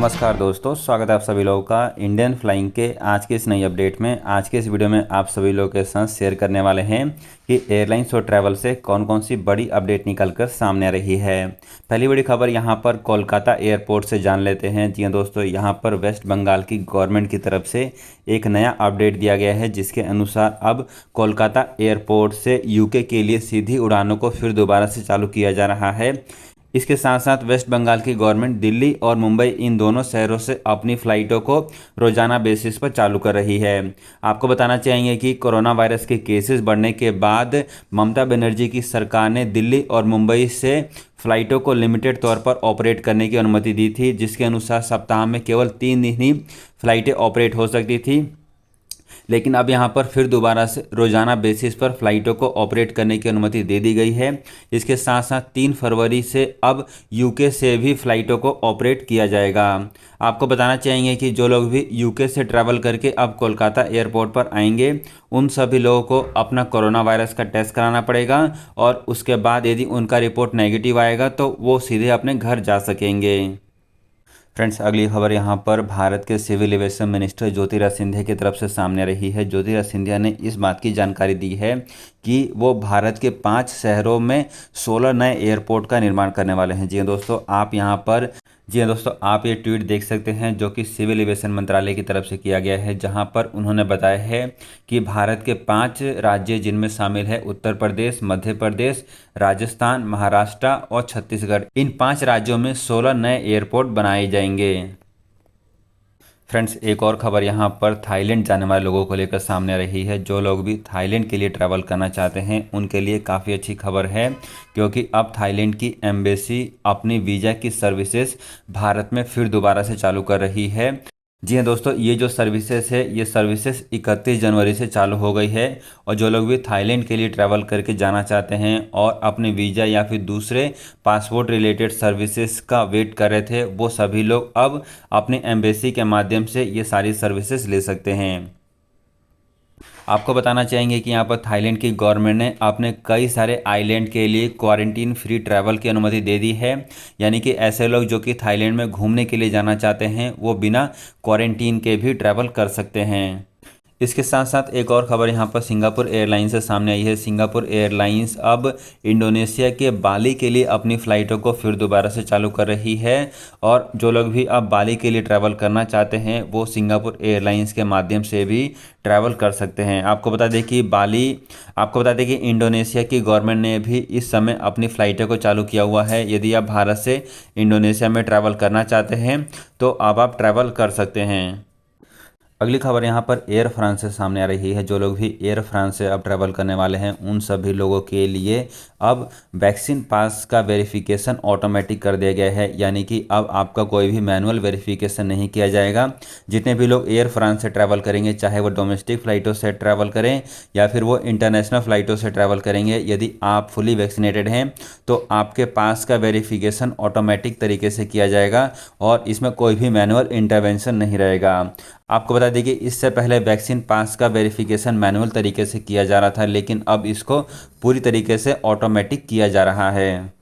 नमस्कार दोस्तों, स्वागत है आप सभी लोगों का इंडियन फ्लाइंग के आज के इस नई अपडेट में। आज के इस वीडियो में आप सभी लोगों के साथ शेयर करने वाले हैं कि एयरलाइंस और ट्रैवल से कौन कौन सी बड़ी अपडेट निकल कर सामने आ रही है। पहली बड़ी खबर यहाँ पर कोलकाता एयरपोर्ट से जान लेते हैं। जी हाँ दोस्तों, यहाँ पर वेस्ट बंगाल की गवर्नमेंट की तरफ से एक नया अपडेट दिया गया है, जिसके अनुसार अब कोलकाता एयरपोर्ट से यूके के लिए सीधी उड़ानों को फिर दोबारा से चालू किया जा रहा है। इसके साथ साथ वेस्ट बंगाल की गवर्नमेंट दिल्ली और मुंबई इन दोनों शहरों से अपनी फ़्लाइटों को रोजाना बेसिस पर चालू कर रही है। आपको बताना चाहेंगे कि कोरोना वायरस के केसेस बढ़ने के बाद ममता बनर्जी की सरकार ने दिल्ली और मुंबई से फ़्लाइटों को लिमिटेड तौर पर ऑपरेट करने की अनुमति दी थी, जिसके अनुसार सप्ताह में केवल 3 दिन ही फ़्लाइटें ऑपरेट हो सकती थी। लेकिन अब यहाँ पर फिर दोबारा से रोज़ाना बेसिस पर फ़्लाइटों को ऑपरेट करने की अनुमति दे दी गई है। इसके साथ साथ 3 फरवरी से अब यूके से भी फ़्लाइटों को ऑपरेट किया जाएगा। आपको बताना चाहेंगे कि जो लोग भी यूके से ट्रैवल करके अब कोलकाता एयरपोर्ट पर आएंगे, उन सभी लोगों को अपना कोरोना वायरस का टेस्ट कराना पड़ेगा और उसके बाद यदि उनका रिपोर्ट नेगेटिव आएगा तो वो सीधे अपने घर जा सकेंगे। फ्रेंड्स, अगली खबर यहाँ पर भारत के civil aviation minister Jyotiraditya Scindia की तरफ से सामने आ रही है। ज्योतिरादित्य सिंधिया ने इस बात की जानकारी दी है कि वो भारत के 5 शहरों में 16 नए एयरपोर्ट का निर्माण करने वाले हैं। जी हाँ दोस्तों, आप ये ट्वीट देख सकते हैं जो कि सिविल एविएशन मंत्रालय की तरफ से किया गया है, जहां पर उन्होंने बताया है कि भारत के 5 राज्य, जिनमें शामिल है उत्तर प्रदेश, मध्य प्रदेश, राजस्थान, महाराष्ट्र और छत्तीसगढ़, इन 5 राज्यों में 16 नए एयरपोर्ट बनाए जाएंगे। फ्रेंड्स, एक और खबर यहाँ पर थाईलैंड जाने वाले लोगों को लेकर सामने आ रही है। जो लोग भी थाईलैंड के लिए ट्रैवल करना चाहते हैं, उनके लिए काफ़ी अच्छी खबर है, क्योंकि अब थाईलैंड की एम्बेसी अपनी वीज़ा की सर्विसेज भारत में फिर दोबारा से चालू कर रही है। जी हाँ दोस्तों, ये जो सर्विसेज है, ये सर्विसेज 31 जनवरी से चालू हो गई है। और जो लोग भी थाईलैंड के लिए ट्रैवल करके जाना चाहते हैं और अपने वीज़ा या फिर दूसरे पासपोर्ट रिलेटेड सर्विसेज का वेट कर रहे थे, वो सभी लोग अब अपने एम्बेसी के माध्यम से ये सारी सर्विसेज ले सकते हैं। आपको बताना चाहेंगे कि यहाँ पर थाईलैंड की गवर्नमेंट ने अपने कई सारे आइलैंड के लिए क्वारंटीन फ्री ट्रैवल की अनुमति दे दी है। यानी कि ऐसे लोग जो कि थाईलैंड में घूमने के लिए जाना चाहते हैं, वो बिना क्वारंटीन के भी ट्रैवल कर सकते हैं। इसके साथ साथ एक और खबर यहाँ पर सिंगापुर एयरलाइंस से सामने आई है। सिंगापुर एयरलाइंस अब इंडोनेशिया के बाली के लिए अपनी फ़्लाइटों को फिर दोबारा से चालू कर रही है। और जो लोग भी अब बाली के लिए ट्रैवल करना चाहते हैं, वो सिंगापुर एयरलाइंस के माध्यम से भी ट्रैवल कर सकते हैं। आपको बता दें कि इंडोनेशिया की गवर्नमेंट ने भी इस समय अपनी फ़्लाइटों को चालू किया हुआ है। यदि आप भारत से इंडोनेशिया में ट्रैवल करना चाहते हैं तो अब आप ट्रैवल कर सकते हैं। अगली खबर यहाँ पर एयर फ्रांस से सामने आ रही है। जो लोग भी एयर फ्रांस से अब ट्रैवल करने वाले हैं, उन सभी लोगों के लिए अब वैक्सीन पास का वेरिफिकेशन ऑटोमेटिक कर दिया गया है। यानी कि अब आपका कोई भी मैनुअल वेरिफिकेशन नहीं किया जाएगा। जितने भी लोग एयर फ्रांस से ट्रैवल करेंगे, चाहे वो डोमेस्टिक फ़्लाइटों से ट्रैवल करें या फिर वो इंटरनेशनल फ़्लाइटों से ट्रैवल करेंगे, यदि आप फुली वैक्सीनेटेड हैं तो आपके पास का वेरिफिकेशन ऑटोमेटिक तरीके से किया जाएगा और इसमें कोई भी मैनुअल इंटरवेंशन नहीं रहेगा। आपको बता दें कि इससे पहले वैक्सीन पास का वेरिफिकेशन मैनुअल तरीके से किया जा रहा था, लेकिन अब इसको पूरी तरीके से ऑटोमेटिक किया जा रहा है।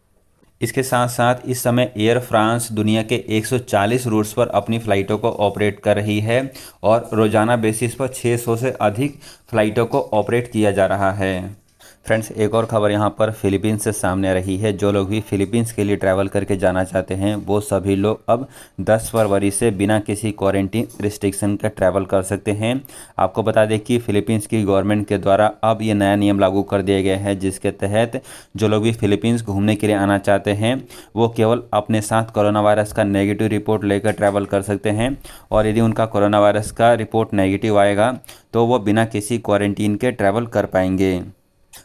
इसके साथ साथ इस समय एयर फ्रांस दुनिया के 140 रूट्स पर अपनी फ़्लाइटों को ऑपरेट कर रही है और रोज़ाना बेसिस पर 600 से अधिक फ़्लाइटों को ऑपरेट किया जा रहा है। फ्रेंड्स, एक और खबर यहाँ पर फिलीपींस से सामने आ रही है। जो लोग भी फिलीपींस के लिए ट्रैवल करके जाना चाहते हैं, वो सभी लोग अब 10 फरवरी से बिना किसी क्वारंटीन रिस्ट्रिक्शन के ट्रैवल कर सकते हैं। आपको बता दें कि फिलीपींस की गवर्नमेंट के द्वारा अब ये नया नियम लागू कर दिया गया है, जिसके तहत जो लोग भी फिलीपींस घूमने के लिए आना चाहते हैं, वो केवल अपने साथ कोरोना वायरस का नेगेटिव रिपोर्ट लेकर ट्रैवल कर सकते हैं। और यदि उनका कोरोना वायरस का रिपोर्ट नेगेटिव आएगा तो वो बिना किसी क्वारंटीन के ट्रैवल कर पाएंगे।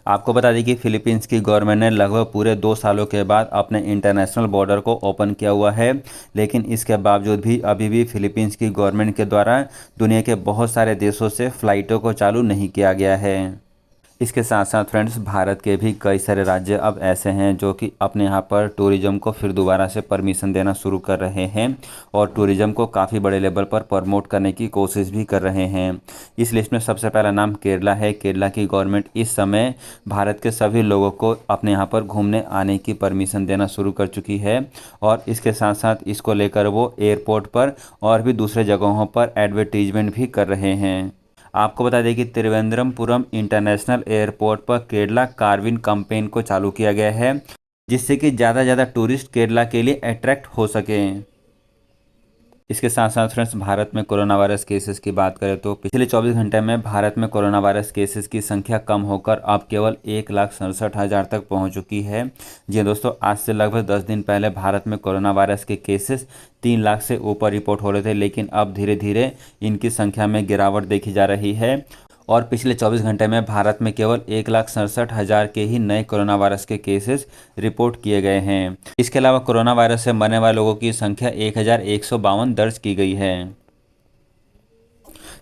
आपको बता दें कि फिलीपींस की गवर्नमेंट ने लगभग पूरे 2 सालों के बाद अपने इंटरनेशनल बॉर्डर को ओपन किया हुआ है, लेकिन इसके बावजूद भी अभी भी फिलीपींस की गवर्नमेंट के द्वारा दुनिया के बहुत सारे देशों से फ़्लाइटों को चालू नहीं किया गया है। इसके साथ साथ फ्रेंड्स भारत के भी कई सारे राज्य अब ऐसे हैं जो कि अपने यहाँ पर टूरिज़्म को फिर दोबारा से परमिशन देना शुरू कर रहे हैं और टूरिज़्म को काफ़ी बड़े लेवल पर प्रमोट करने की कोशिश भी कर रहे हैं। इस लिस्ट में सबसे पहला नाम केरला है। केरला की गवर्नमेंट इस समय भारत के सभी लोगों को अपने यहाँ पर घूमने आने की परमिशन देना शुरू कर चुकी है और इसके साथ साथ इसको लेकर वो एयरपोर्ट पर और भी दूसरे जगहों पर एडवर्टीजमेंट भी कर रहे हैं। आपको बता दें कि त्रिवेंद्रमपुरम इंटरनेशनल एयरपोर्ट पर केरला कार्विन कैंपेन को चालू किया गया है जिससे कि ज़्यादा से ज़्यादा टूरिस्ट केरला के लिए अट्रैक्ट हो सकें। इसके साथ साथ फ्रेंड्स भारत में कोरोना वायरस केसेस की बात करें तो पिछले 24 घंटे में भारत में कोरोना वायरस केसेस की संख्या कम होकर अब केवल 1,67,000 तक पहुंच चुकी है। जी दोस्तों, आज से लगभग 10 दिन पहले भारत में कोरोना वायरस के केसेस 3 लाख से ऊपर रिपोर्ट हो रहे थे, लेकिन अब धीरे धीरे इनकी संख्या में गिरावट देखी जा रही है और पिछले 24 घंटे में भारत में केवल 1,67,000 के ही नए कोरोना वायरस के केसेस रिपोर्ट किए गए हैं। इसके अलावा कोरोना वायरस से मरने वाले लोगों की संख्या 1,152 दर्ज की गई है।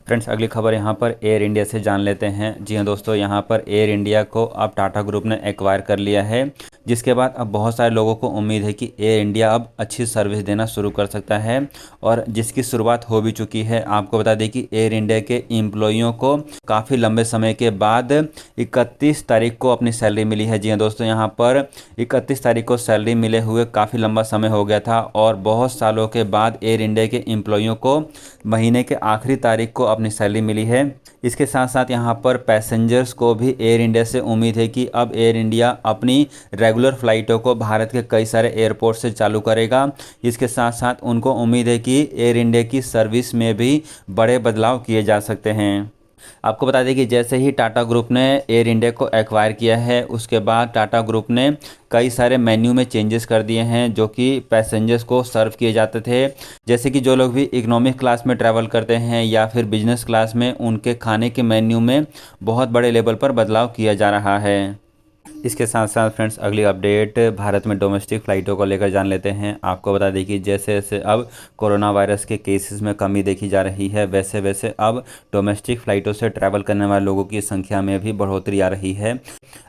फ्रेंड्स अगली खबर यहाँ पर एयर इंडिया से जान लेते हैं। जी हाँ दोस्तों, यहाँ पर एयर इंडिया को अब टाटा ग्रुप ने एक्वायर कर लिया है, जिसके बाद अब बहुत सारे लोगों को उम्मीद है कि एयर इंडिया अब अच्छी सर्विस देना शुरू कर सकता है और जिसकी शुरुआत हो भी चुकी है। आपको बता दें कि एयर इंडिया के एम्प्लॉइयों को काफ़ी लंबे समय के बाद 31 तारीख को अपनी सैलरी मिली है। जी हाँ दोस्तों, यहाँ पर 31 तारीख को सैलरी मिले हुए काफ़ी लंबा समय हो गया था और बहुत सालों के बाद एयर इंडिया के एम्प्लॉइयों को महीने के आखिरी तारीख को अपनी सैलरी मिली है। इसके साथ साथ यहाँ पर पैसेंजर्स को भी एयर इंडिया से उम्मीद है कि अब एयर इंडिया अपनी रेगुलर फ्लाइटों को भारत के कई सारे एयरपोर्ट से चालू करेगा। इसके साथ साथ उनको उम्मीद है कि एयर इंडिया की सर्विस में भी बड़े बदलाव किए जा सकते हैं। आपको बता दें कि जैसे ही टाटा ग्रुप ने एयर इंडिया को एक्वायर किया है, उसके बाद टाटा ग्रुप ने कई सारे मेन्यू में चेंजेस कर दिए हैं जो कि पैसेंजर्स को सर्व किए जाते थे। जैसे कि जो लोग भी इकोनॉमिक क्लास में ट्रैवल करते हैं या फिर बिजनेस क्लास में, उनके खाने के मेन्यू में बहुत बड़े लेवल पर बदलाव किया जा रहा है। इसके साथ साथ फ्रेंड्स अगली अपडेट भारत में डोमेस्टिक फ़्लाइटों को लेकर जान लेते हैं। आपको बता दें कि जैसे जैसे अब कोरोना वायरस के केसेस में कमी देखी जा रही है, वैसे वैसे अब डोमेस्टिक फ़्लाइटों से ट्रैवल करने वाले लोगों की संख्या में भी बढ़ोतरी आ रही है।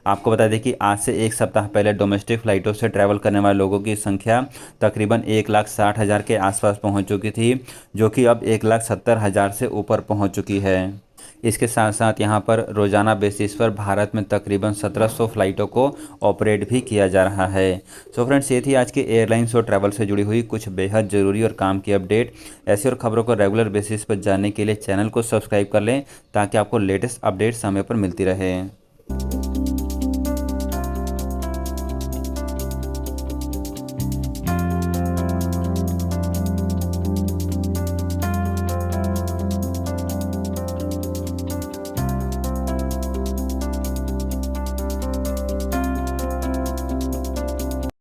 आपको बता दें कि आज से एक सप्ताह पहले डोमेस्टिक फ़्लाइटों से ट्रैवल करने वाले लोगों की संख्या तकरीबन 1,60,000 के आसपास पहुँच चुकी थी, जो कि अब 1,70,000 से ऊपर पहुँच चुकी है। इसके साथ साथ यहाँ पर रोज़ाना बेसिस पर भारत में तकरीबन 1700 फ़्लाइटों को ऑपरेट भी किया जा रहा है। सो फ्रेंड्स, ये थी आज के एयरलाइंस और ट्रैवल से जुड़ी हुई कुछ बेहद ज़रूरी और काम की अपडेट। ऐसी और खबरों को रेगुलर बेसिस पर जानने के लिए चैनल को सब्सक्राइब कर लें ताकि आपको लेटेस्ट अपडेट समय पर मिलती रहे।